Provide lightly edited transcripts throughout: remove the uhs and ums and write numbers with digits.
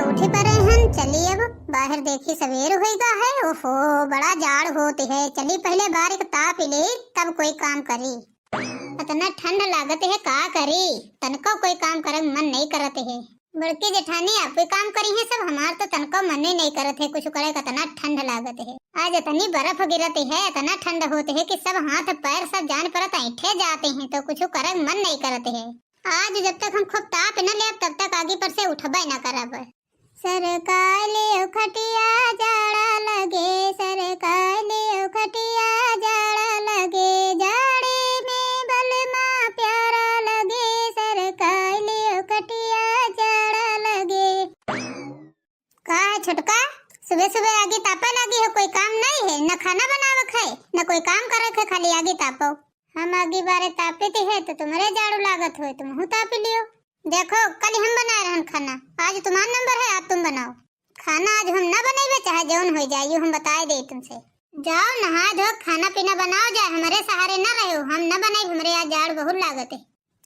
उठी पड़े हैं। चली अब बाहर देखी सवेर होगा है। ओहो बड़ा जाड़ होते है। चली पहले बार एक ताप ले तब कोई काम करी। इतना ठंड लागत है का करी। तनको कोई काम करे मन नहीं करते है। बड़की जेठानी आप कोई काम करी है सब हमार तो तनको मन ही नहीं करते है। कुछ करे इतना ठंड लागत है। आज इतनी बर्फ गिरती है इतना ठंड होते है कि सब हाथ पैर सब जान पर ऐठे जाते हैं तो कुछ करे मन नहीं करते है। आज जब तक हम खूब ताप न ले तब तक आगे पर से उठबे न करब। सरकाले खटिया जाड़ा लगे सरकाले खटिया जाड़ा लगे जाड़े में बलमा प्यारा लगे सरकाले खटिया जाड़ा लगे। का है छुटका सुबह सुबह आगे तापा लगी हो। कोई काम नहीं है न खाना बनावे खाए न कोई काम करे थे खाली आगे तापो। हम आगे बारे तापते है तो तुम्हारे जाड़ू लागत हो तुम ताप लियो। देखो कल हम बना रहे खाना आज तुम्हारा नंबर है आज तुम बनाओ खाना। आज हम ना बनेबे चाहे जौन हो जाए हम बताए दे तुमसे। जाओ नहा धो खाना पीना बनाओ जाए हमारे सहारे न रहो। हम न बनाई हमारे आज जाड़ बहुत लागत है।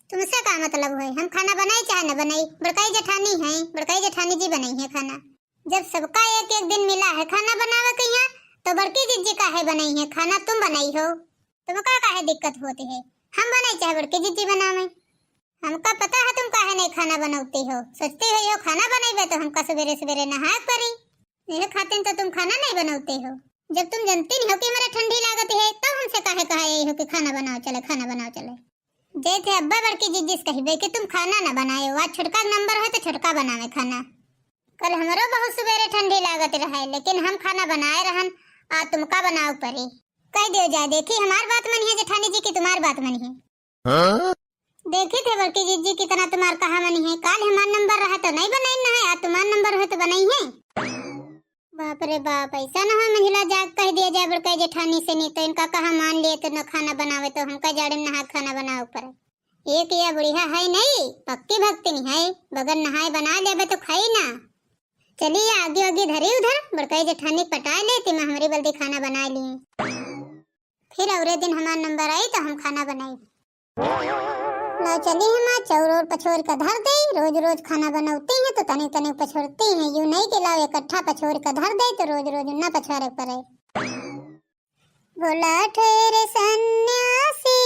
तुमसे का मतलब है हम खाना बनाई चाहे न बनाई। बड़काई जेठानी है बड़काई जेठानी जी बनाई है खाना। जब सबका एक एक दिन मिला है खाना बनावे के यहाँ तो बड़की जीजी का है बनाई है खाना तुम बनाई हो। तुमका काहे दिक्कत होती है। हम बनाई चाहे बड़की जीजी बनावे। हमका पता है तुम काहे नहीं खाना बनाती हो। सोचती हो खाना बनाइबे तो हमका सवेरे सवेरे नहाए पड़ी। यह खातिर तो तुम खाना नहीं बनाते हो। जब तुम जानती नहीं हो कि हमारा ठंडी लागत है तो हमसे काहे कहा यही हो कि खाना बनाओ चले खाना बनाओ चले। जैसे अब्बा बड़की जीजी से कहिबे कि तुम खाना न बनाए हो। आज छुटका नंबर है तो छुटका बनावे खाना। कल हमारो बहुत सवेरे ठंडी लागत रहे लेकिन हम खाना बनाए रहन आज तुमका बनाओ पड़ी। कह दियो जा देखी हमार बात मनी है जेठानी जी की तुम्हार बात मनी है। हाँ? देखी थे बड़की जीजी की तरह तुम्हार कहा मनी है। काल हमार नंबर रहा तो नहीं बनाई न है आज तुम्हार नंबर है तो बनाई है। बाप रे बाप ऐसा न हो महिला जाग कह दिया जाए बड़की जेठानी से नहीं तो इनका कहा मान लिए तो न खाना बनावे तो हमका जाड़े नहा खाना बनाओ पर। एक या बुढ़िया है नहीं पक्की भक्ति नहीं है बगैर नहाए बना लेबे तो खाई ना। चलिए आगे आगे धरी उधर बड़की जेठानी पटा लेती मैं हमारी बल्दी खाना बना लिए। फिर अगले दिन हमारा नंबर आई तो हम खाना बनाई। लो चली हम चौर और पछोर का धर दे। रोज रोज खाना बनाती हैं तो तने तने पछोरती हैं। यूं नहीं कि लाओ इकट्ठा पछोर का धर दे तो रोज रोज ना पछोरे पड़े। बोला ठेरे सन्यासी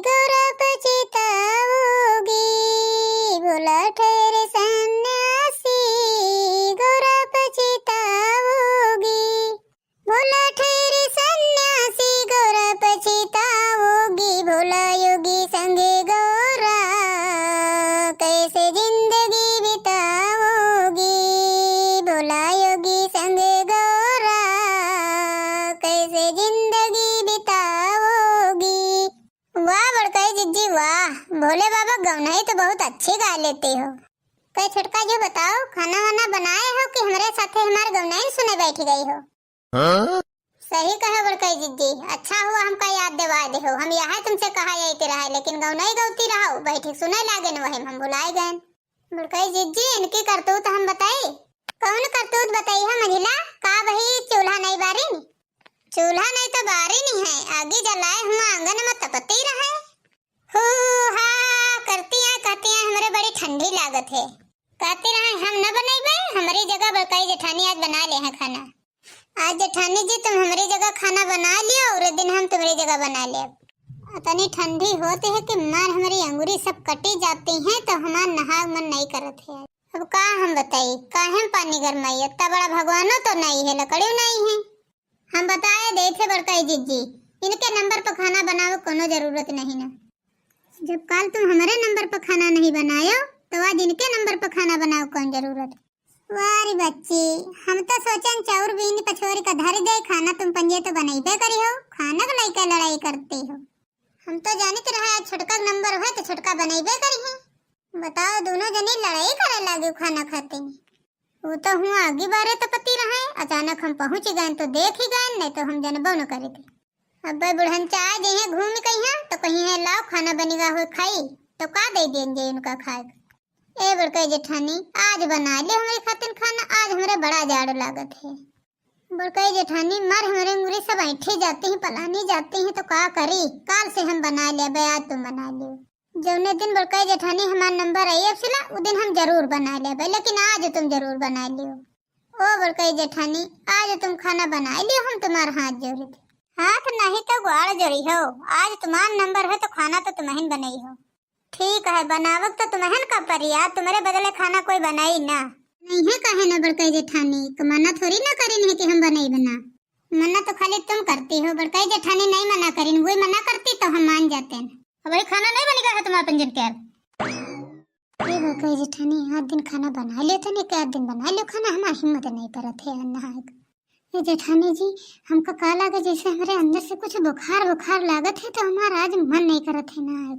गौरव चिताओगी। बोला ठेरे सन्यासी गौरव चिताओगी। बोला ठेरे सन्यासी गौरव पछताओगी। भोला योगी संगे गौरा कैसे जिंदगी बिताओगी। भोला योगी संगे गौरा कैसे जिंदगी बिताओगी। वाह बड़काई जिज्जी वाह भोले बाबा गौनाई तो बहुत अच्छी गा लेते हो। कई छुटका जो बताओ खाना वाना बनाए हो कि हमारे साथे हमारे गौनाई सुने बैठ गई हो। हाँ? सही कहे बड़काई जिज्जी अच्छा हुआ हमका याद दिवा दे हो। हम यहाँ तुमसे कहा जाते रहा लेकिन गौनाई गौती रहो बैठे सुने लागे न वही हम भुलाए गए। बड़काई जिज्जी इनकी करतूत हम बताई। कौन करतूत बताई है महिला का वही चूल्हा नहीं बारी। चूल्हा नहीं तो बारी नहीं है आगे जलाए हुआ आंगन में तपती रहे। हु हा करती हैं कहती हैं हमारे बड़ी ठंडी लागत है। कहती रहे हम न बनाइबे हमारी जगह बड़काई जेठानी आज बना ले हैं खाना। आज जेठानी जी तुम हमारी जगह खाना बना लियो और दिन हम तुम्हारी जगह बना ले। इतनी ठंडी होती है कि मार हमारी अंगूरी सब कटी जाती हैं तो हमारा नहा मन नहीं करत है। अब का हम बताई काहे पानी गरमाई इतना बड़ा भगवानो तो नहीं है लकड़ी नहीं है। हम बताए दे थे बड़काई जीजी इनके नंबर पर खाना बनाओ कोनो जरूरत नहीं ना। जब कल तुम हमारे नंबर पर खाना नहीं बनायो तो आज इनके नंबर पर खाना बनाओ कौन जरूरत। वारी बच्ची हम तो सोचन चाउर बीन पछोरी का धर दे खाना तुम पंजे तो बनाइबे करी हो। खाना को लेकर लड़ाई करती हो। हम तो जानित रहे आज छुटका नंबर है तो छुटका बनाइबे करी है। बताओ दोनों जनी लड़ाई करे लागे खाना खाते में। वो तो हूँ आगे बारे तो पति रहे अचानक हम पहुँच गए तो देख ही गए नहीं तो हम जनबो न करे थे। अब बुढ़न चाह जे घूम कहीं तो कहीं है लाओ खाना बनेगा हो खाई तो का दे देंगे उनका खाए। ए बड़काई जेठानी आज बना ले हमारे खातिर खाना आज हमारे बड़ा जाड़ लागत है। बड़काई जेठानी मर हमारे मुरे सब ऐठे जाते हैं पलानी जाते हैं तो का करी काल से हम बना ले आज तुम बना लियो। जौने दिन बड़काई जेठानी हमार नंबर आई सिला उ दिन हम जरूर बना ले, लेकिन आज तुम जरूर बना लियो। ओ बड़काई जेठानी, आज तुम खाना बना लियो, हम तुम्हारा हाथ जोड़ी थे। हाथ नहीं तो ग्वाड़ जोड़ी हो। आज तुम्हारा नंबर है तो खाना तो तुम्हें बनाई हो। ठीक है, बनावक तो तुम्हें का परिया, तुम्हारे बदले खाना कोई बनाई ना। नहीं है कहे ना बड़काई जेठानी, तो मना थोड़ी ना करी नहीं कि हम बनाई बना। मना तो खाली तुम करती हो, बड़काई जेठानी नहीं मना करी, वही मना करती तो हम मान जाते हैं। वही खाना नहीं बनेगा है तुम्हारा पंजन के। ये बड़काई जेठानी आज दिन खाना बना लियो तो नहीं, क्या दिन बना लियो खाना, हमारी हिम्मत नहीं परत है नहाए। ये जेठानी जी हमका का लागे जैसे हमारे अंदर से कुछ बुखार बुखार लागत है, तो हमारा आज मन नहीं करत है नहाए।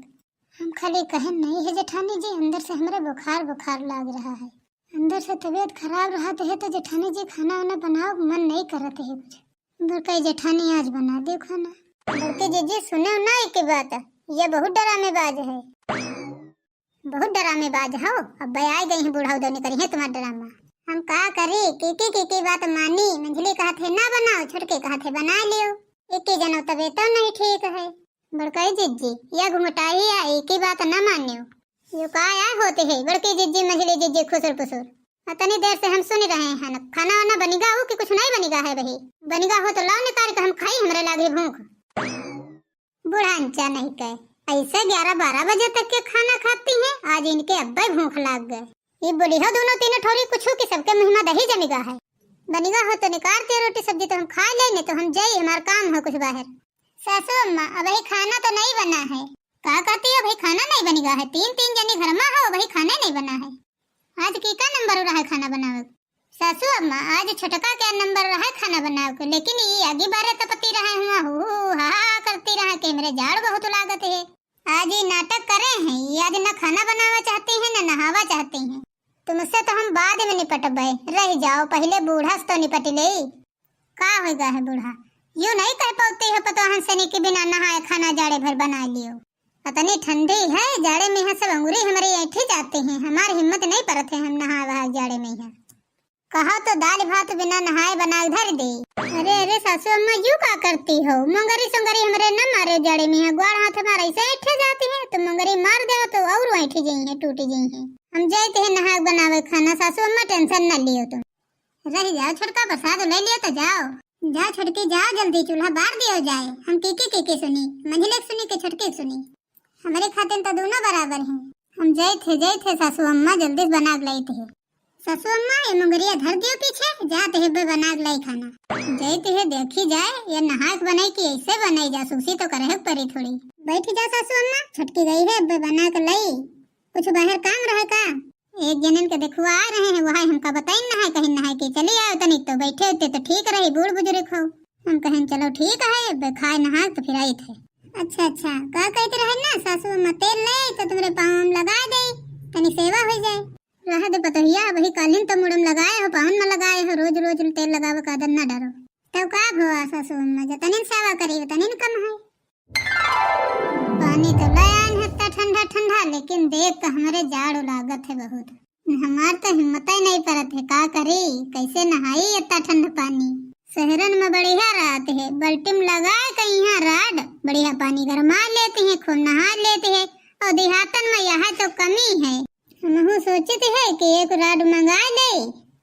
हम खाली कहन नहीं है जेठानी जी, अंदर से हमारे बुखार बुखार लाग रहा है, अंदर से तबीयत खराब रहते है, तो जेठानी जी खाना वाना बनाओ, मन नहीं करते है कुछ। बड़काई जेठानी आज बना दो खाना। बड़के जीजी सुने ना एक बात, ये बहुत डरामेबाज है, बहुत डरामेबाज हो। अब आ गई है बूढ़ा उदौनी करी है तुम्हारा ड्रामा। हम का करे, की बात मानी। मंझली कहा थे ना बनाओ, छुटके कहा थे बना लियो। एक ही जनो तबीयत तो नहीं ठीक है। बड़काई जीजी या घुमटाई या एक ही बात न मानियो। यो का आया होते है बड़की जीजी मंझली जीजी खुसुर पुसुर। इतनी देर से हम सुन रहे हैं, खाना वाना बनेगा हो कि कुछ नहीं बनेगा है। वही बनेगा हो तो लाओ निकाल के हम खाई, हमरे लागे भूख। बूढ़ा अंचा नहीं कहे, ऐसे 11-12 बजे तक के खाना खाती हैं। आज इनके अब्बे भूख लाग गए। ये बोली हो दोनों तीनों ठोरी कुछ हो कि सबके मुंह में दही जमेगा है। बनेगा हो तो निकालते रोटी सब्जी तो हम खा ले, नहीं तो हम जाए, हमारा काम हो कुछ बाहर। सासू अम्मा अब ही खाना तो नहीं बना है। का कहती है भाई खाना नहीं बनेगा है? 3 जनी घर में हो, वही खाना नहीं बना है। आज की का नंबर रहा है खाना बनावे? सासू अम्मा आज छोटका क्या नंबर रहा है खाना बनावे को, लेकिन ये आगे बारे तो पति रहे हुआ हो हा करती रहा कि मेरे जाड़ बहुत लागत है। आज ये नाटक करे हैं, ये आज न खाना बनावा चाहती है न नहावा चाहती है। तुमसे तो हम बाद में निपटबे, रह जाओ, पहले बूढ़ा से तो निपट ले। का होगा है बूढ़ा? यूं नहीं कह पाती है पतो हंसने के बिना नहाए खाना जाड़े भर बना लियो। पतनी ठंडी है, जाड़े में है सब अंगूरी हमारे ऐठी जाते हैं, हमारी हिम्मत नहीं परत है हम नहा वहा जाड़े में है। कहा तो दाल भात बिना नहाए बना धर दे। अरे अरे सासू अम्मा यूं का करती हो? मंगरी संगरी हमरे न मारे जाड़े में है, ग्वाड़ हाथ हमारे ऐसे ऐठे जाती है, तो मंगरी मार दे तो और ऐठी गई है, टूटी गई है। हम जाते हैं नहा बनावे खाना। सासू अम्मा टेंशन न लियो तुम, रह जाओ, छोटका प्रसाद ले लियो तो जाओ। जाओ छुटकी जाओ, जल्दी चूल्हा बार दियो जाए। हम के सुनी, मंझले सुनी के छुटके सुनी, हमारे खातिर तो दोनों बराबर हैं। हम जय थे सासू अम्मा जल्दी बना लाई थे। सासू अम्मा ये मंगरिया धर दियो पीछे, जाते है बना लाई खाना। जयते है देखी जाए, ये नहाक बनाई कि ऐसे बनाई जासूसी तो करे परी थोड़ी। बैठ जा सासू अम्मा, छुटकी गई है बना कर लाई। कुछ बाहर काम रहे का? एक जनन के देखुआ आ रहे हैं, वहाँ हमका बताई नहाए कहीं नहाए के चली आओ, तनिक तो बैठे होते तो ठीक रही, बूढ़ बुजुर्ग हो। हम कहें चलो ठीक है, खाए नहा तो फिर आई थे। अच्छा का कहते रहे ना सासू अम्मा, तेल ले तो तुम्हारे पाँव में लगा दे, तनी सेवा हो जाए। रह दे पतोहिया, वही कालीन तो मुड़म लगाए हो, पावन में लगाए हो, रोज रोज तेल लगावे का आदत न डरो। तब का हुआ सासू अम्मा, जतनी सेवा करी उतनी कम है। पानी तो लाया है ठंडा ठंडा, लेकिन देख तो हमारे जाड़ लागत है बहुत। हमार तो हिम्मत ही नहीं परत है, का करी कैसे नहाई इतना ठंडा पानी। शहरन में बढ़िया रहते है, बल्टिम लगाए कहीं राड, बढ़िया पानी गरमा लेते हैं, खूब नहा लेते हैं। और देहातन में यहाँ तो कमी है। हम सोचते है कि एक राड मंगा ले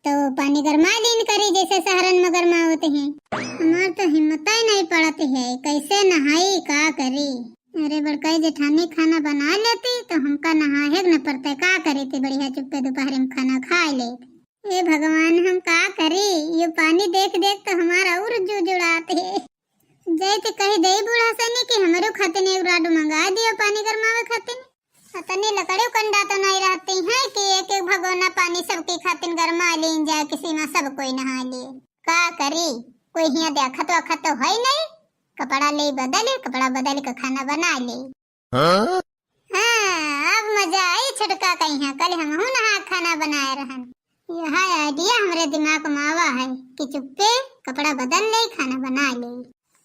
तो पानी गरमा लीन करी, जैसे शहरन में गरमा होते हैं। हमार तो हिम्मत ही नहीं पड़ती है, कैसे नहाई का करी। अरे बड़काई जेठानी खाना बना लेती तो हमका नहाए न पड़ते, का करे थे बढ़िया चुप्पे दोपहर में खाना खा ले। ए भगवान हम का करी, ये पानी देख देख तो हमारा और जुड़ाते है। जैसे कही दे बूढ़ा सनी कि हमारे खातिर एक राड मंगा दियो पानी गरमावे खातिर। तनी लकड़ियों कंडा तो नहीं रहती हैं कि एक एक भगोना पानी सबके खातिर गरमा लीन जाए, किसी में सब कोई नहा ले। का करी, कोई यहाँ देखत वखत तो है नहीं, कपड़ा ले बदले, कपड़ा बदल के खाना बना ले। हाँ, अब मजा आई छुटका कहीं है, कल हम नहा खाना बनाए रहन। यह आइडिया हमारे दिमाग में आवा है कि चुप्पे कपड़ा बदल ले खाना बना ले।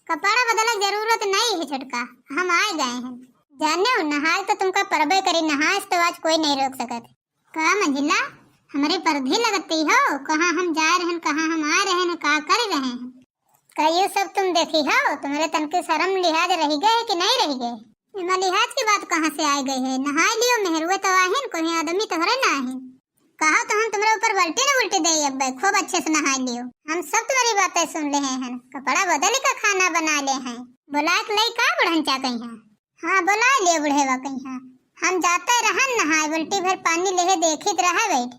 कपड़ा बदलने की जरूरत नहीं है छुटका, हम आ गए हैं। जाने हो नहाए तो तुमका परबे करी, नहाए तो आज कोई नहीं रोक सकत। का मंजिला हमारे परधे लगती हो, कहाँ हम जा रहे हैं, कहाँ हम आ रहे हैं, का कर रहे हैं। का ये सब तुम देखी हो? तुम्हारे तन के शर्म लिहाज रह गए कि नहीं रह गए? इमा लिहाज की बात कहाँ से आ गई है? नहाए लियो मेहरुए तो आहिन, कोई आदमी तो हरे ना आहिन। कहा तो हम तुम्हारे ऊपर बल्टी न उल्टी दे अब खूब अच्छे से नहा लियो। हम सब तुम्हारी बातें सुन ले हैं, कपड़ा बदल का खाना बना ले हैं। बोला के लई का बुढ़ंचा कहीं? हाँ बुला लियो बुढ़ेवा कहीं। हम जाते रहन नहाए, बल्टी भर पानी लेहे देखित रहा बैठ।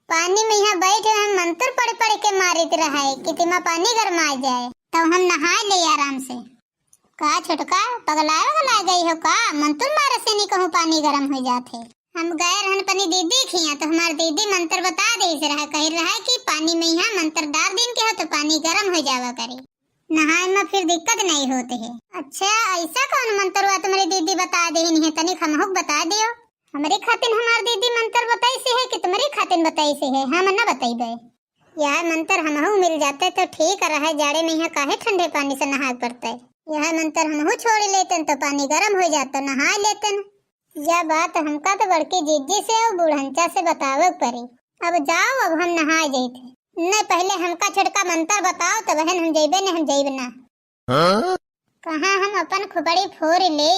पानी में यहाँ बैठे हम मंत्र पढ़ पढ़ के मारित रहा कि तिमा पानी गरमा जाए तब हम नहाए ले आराम से। का छोटका पगला गई हो का? मंत्र मारे से नहीं कहूँ पानी गर्म हो जाते। हम गए रहन पनी दीदी खिया तो हमार दीदी मंत्र बता दे रहा, कह रहा है कि पानी में यहाँ मंत्र डाल दिन के हो तो पानी गर्म हो जावा करे, नहाए में फिर दिक्कत नहीं होते है। अच्छा ऐसा कौन मंत्र हुआ तुम्हारी दीदी बता दे है? तनी हमहुक बता दियो। हमारे खातिन हमार दीदी मंत्र बताई से है कि तुम्हारी खातिन बताई से है? हम न बताइबे। यह मंत्र हमहु मिल जाते तो ठीक रहा, जाड़े में यहाँ काहे ठंडे पानी से नहाए पड़ता है। यह मंत्र हमहु छोड़ लेते तो पानी गर्म हो जाता, नहा लेते। यह बात हमका तो बड़की जीजी से और बुढ़ंचा से बतावे पड़ी। अब जाओ, अब हम नहाए जाते। नहीं पहले हमका छोटका मंत्र बताओ तो बहन हम जइबे न, हम जइब ना। कहाँ हम अपन खुबड़ी फोड़ ले?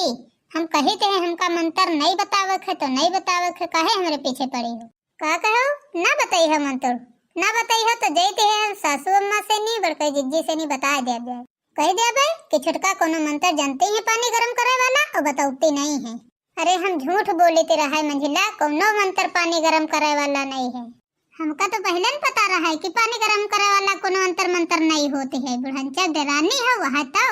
हम कही थे हमका मंत्र नहीं बतावे थे तो नहीं बतावे थे, काहे हमारे पीछे पड़ी हो? का कहो ना बताई है मंत्र? ना बताई हो तो जइते है हम सासू अम्मा से नहीं बड़की जीजी से नहीं बता दे जाए। कह दे भाई कि छोटका कोनो मंत्र जानते हैं पानी गर्म करे वाला और बताउती नहीं है। अरे हम झूठ बोलते रहा मंझिला, कोनो मंत्र पानी गर्म करे वाला नहीं है। हमका तो पहले न पता रहा है कि पानी गर्म करे वाला कोनो अंतर मंत्र नहीं होते है। बुढ़ंचा डरानी है वह तो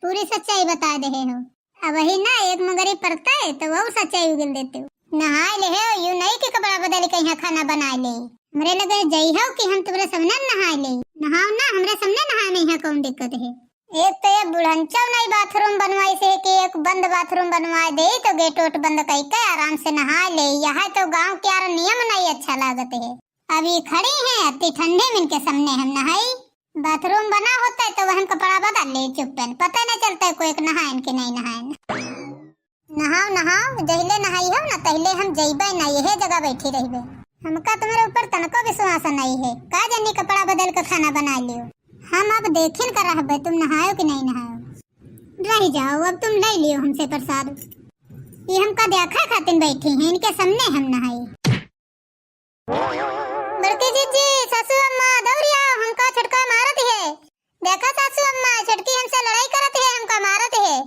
पूरी सच्चाई बता दे हो। अब वही ना एक मगरी पड़ता है तो वो सच्चाई उगल देते हो। नहाए ले हो यू नहीं कि कपड़ा बदल के यहाँ खाना बना ले। हमरे लगे जई हो कि हम तुम्हारे सामने नहाए ले। नहाओ ना, हमरे सामने नहाए में यहाँ कौन दिक्कत है? एक तो ये बुढ़ंचा नहीं बाथरूम बनवाई से कि एक बंद बाथरूम बनवा दे तो गेट वोट बंद करके आराम से नहा ले। यहाँ तो गांव के यार नियम नहीं अच्छा लागत है। अभी खड़ी है अति ठंडे में इनके सामने हम नहाई। बाथरूम बना होता है तो वह कपड़ा बदल ले चुप्पन, पता नहीं चलता है कोई नहाए कि नहीं नहाए। नहाओ नहाओ, जहिले नहाई हो ना तहिले हम जइबे ना, यही जगह बैठी रहिबे। हमका तुम्हारे ऊपर तनको विश्वास नहीं है। का जानी कपड़ा बदल कर खाना बना लियो। हम अब देखिन कर रहा तुम नहायो कि नहीं नहायो। रह जाओ, अब तुम ले लियो हमसे प्रसाद। ये हमका देखा खातिन बैठी हैं, इनके सामने हम नहाई। बड़की जीजी सासू अम्मा दौड़िया, हमका छटका मारत है। देखा सासू अम्मा छटकी हमसे लड़ाई करत है, हमका मारत है।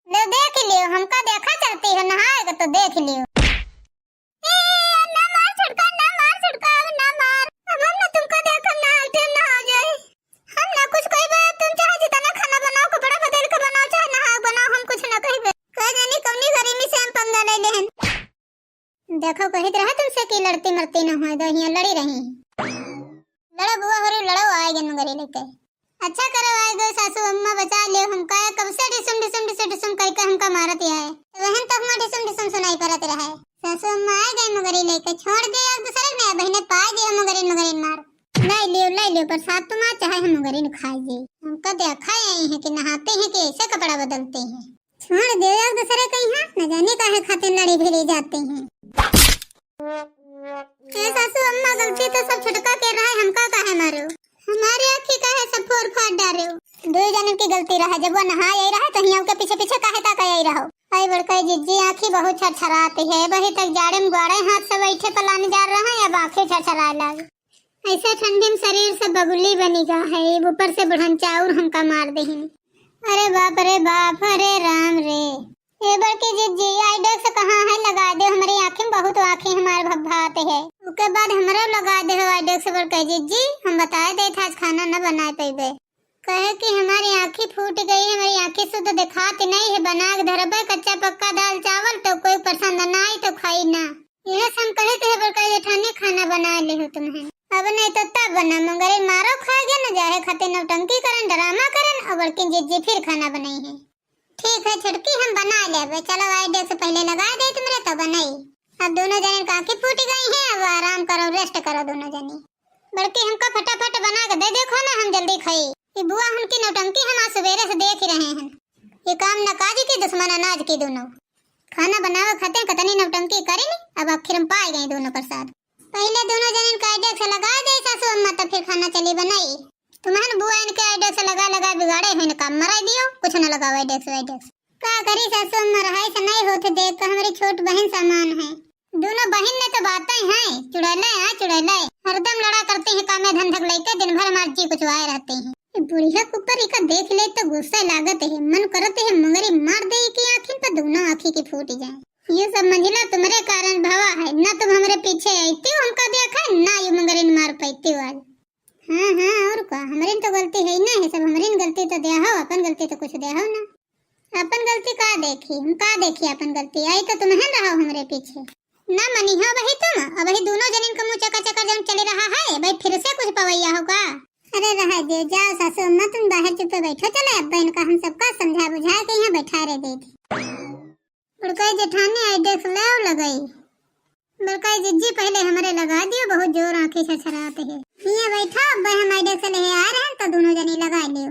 ले देख लियो, हमका देखा चलती है नहाएगा तो देख लियो। देखो कहित रहा तुमसे कि लड़ती मरती न हो, यहाँ लड़ी रही। लड़ो बुआ होरी लड़ो, आएगे मगरी लेके। अच्छा करो आएगे सासू अम्मा बचा ले हमका। कब से डिसम करके हमका मारत है। वहन तक में डिसम सुनाई पड़त रहा। सासू अम्मा आ गए मगरी लेके, छोड़ दे एक दूसरे ने बहने पाए दे मगरी मार। ले लियो प्रसाद तुम आ चाहे हम मगरी न खाए जी। हमका देखा आई है कि नहाते हैं कि ऐसे कपड़ा बदलते हैं। छोड़ दे एक दूसरे के यहाँ, न जाने काहे खाते लड़ी भिड़ी जाते हैं। सासू अम्मा गलती तो सब छुटका के रहा है, हमका काहे मारो? हमारे आँखी काहे सब फोड़ फाड़ डाले? दो जन की गलती रहा, जब वो नहा आई रहा तो हियां के पीछे पीछे काहे तक आई रहो। आई बड़का जीजी आँखी बहुत छरछराती है। वही तक जाड़े में गाड़े हाथ से बैठे पलाने जा रहा है, अब आँखें छरछरा लग। ऐसा ठंडी में शरीर से बगुली बनी गा है, ऊपर से बुढ़ंचा और हमका मार दे। अरे बाप अरे राम रे। ये बड़की जीजी आइडेक्स कहाँ है? लगा दे, हमारी आँखें बहुत आँखें हमारे भभाते है। उसके बाद हमारा लगा दे आइडेक्स। बड़की जीजी हम बताए दे था आज खाना न बनाए पेबे, कहे कि हमारी आँखें फूट गई, हमारी आँखें शुद्ध दिखाती नहीं है। बना के धरबे कच्चा पक्का दाल चावल तो कोई पसंद न आई तो खाई ना। यह हम कहे थे बड़का जेठानी खाना बना ले हो तुम्हें। अब नहीं तो तब बना मगरे मारो खाएगे न जाए खाते नौटंकी करन ड्रामा करन। और बड़की जीजी फिर खाना बनाई है। ठीक है छुटकी हम बना ले। चलो आइडिया से पहले लगा दे तुमरे तो बनाई। अब दोनों जने की आँखें फूट गई हैं, अब आराम करो रेस्ट करो दोनों जने। बड़की हमको फटाफट बना के दे देखो ना, हम जल्दी खाई। ये बुआ उनकी नौटंकी हम आज सवेरे से देख ही रहे हैं। ये काम नकाजी की दुश्मन अनाज की दोनों। खाना बनावे खाते कतनी नौटंकी करें, अब आखिर हम पाए गए दोनों प्रसाद। पहले दोनों जने का आइडिया से लगा दे सासू अम्मा, तो फिर खाना चली बनाई। तुम्हारे बुआ इनके आइडिया से लगा बिगाड़े हैं, काम मरा दियो कुछ न लगाओ आइडिया से। का करी सासू मरहाई से नहीं होते देख कर हमारी छोट बहन समान है। दोनों बहन ने तो बातें हैं चुड़ैले हरदम लड़ा करते हैं कामे धंधक लेके दिन भर हमारी जी कुचवाए रहते हैं। ये बुढ़िया ऊपर इका देख ले तो गुस्सा लागत है, मन करते है मंगरी मार दे की आँखिन पर दोनों आँखी की फूट जाए। ये सब मंजिला तुम्हारे कारण भवा है, ना तुम हमारे पीछे आईती हो हमका देखा ना ये मंगरी मार पाती हो। हाँ और का हमारी तो गलती है ना, है सब हमारी गलती तो दे हो, अपन गलती तो कुछ दे हो ना। अपन गलती का देखी हम का देखी अपन गलती आई तो तुम्हें रहो हमारे पीछे ना मनी हो वही तुम। अब वही दोनों जनिन का मुंह चका चका जम चले रहा है भाई, फिर से कुछ पवैया होगा। अरे रहा दे जाओ सासू अम्मा तुम बाहर चुप बैठो, चले अब्बा इनका हम सबका समझा बुझा के यहाँ बैठा रहे दे थी। बड़काई जेठानी आई देख ले लगाई, बड़काई जिज्जी पहले हमारे लगा दियो, बहुत जोर आंखें छछराते है। यहाँ बैठा अब्बा हम आई देख ले आ रहे हैं तो दोनों जनी लगा लियो।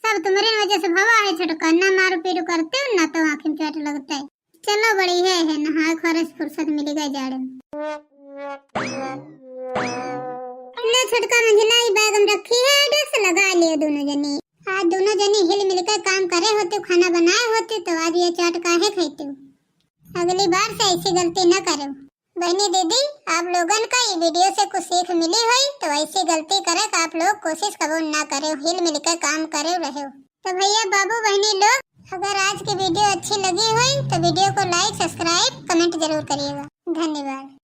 सब तुम्हारी वजह से भवा है छटका, ना मारो पीटो करते हो ना तो आंखें में चोट लगता है। चलो बड़ी है नहा खरस फुर्सत मिलेगा जाड़े में। ले छटका मंझला ही बैग में रखी है डेस्क लगा लियो दोनों जनी। आज दोनों जनी हिल मिलकर काम करे होते, खाना बनाए होते तो आज ये चाट काहे खाते। अगली बार से ऐसी गलती न करो। बहनी दीदी आप लोगन का ये वीडियो से कुछ सीख मिली हुई तो ऐसी गलती करे कि आप लोग कोशिश कबो ना करे, हिल मिलकर काम करे रहे। तो भैया बाबू बहनी लोग अगर आज की वीडियो अच्छी लगी हुई तो वीडियो को लाइक सब्सक्राइब कमेंट जरूर करिएगा। धन्यवाद।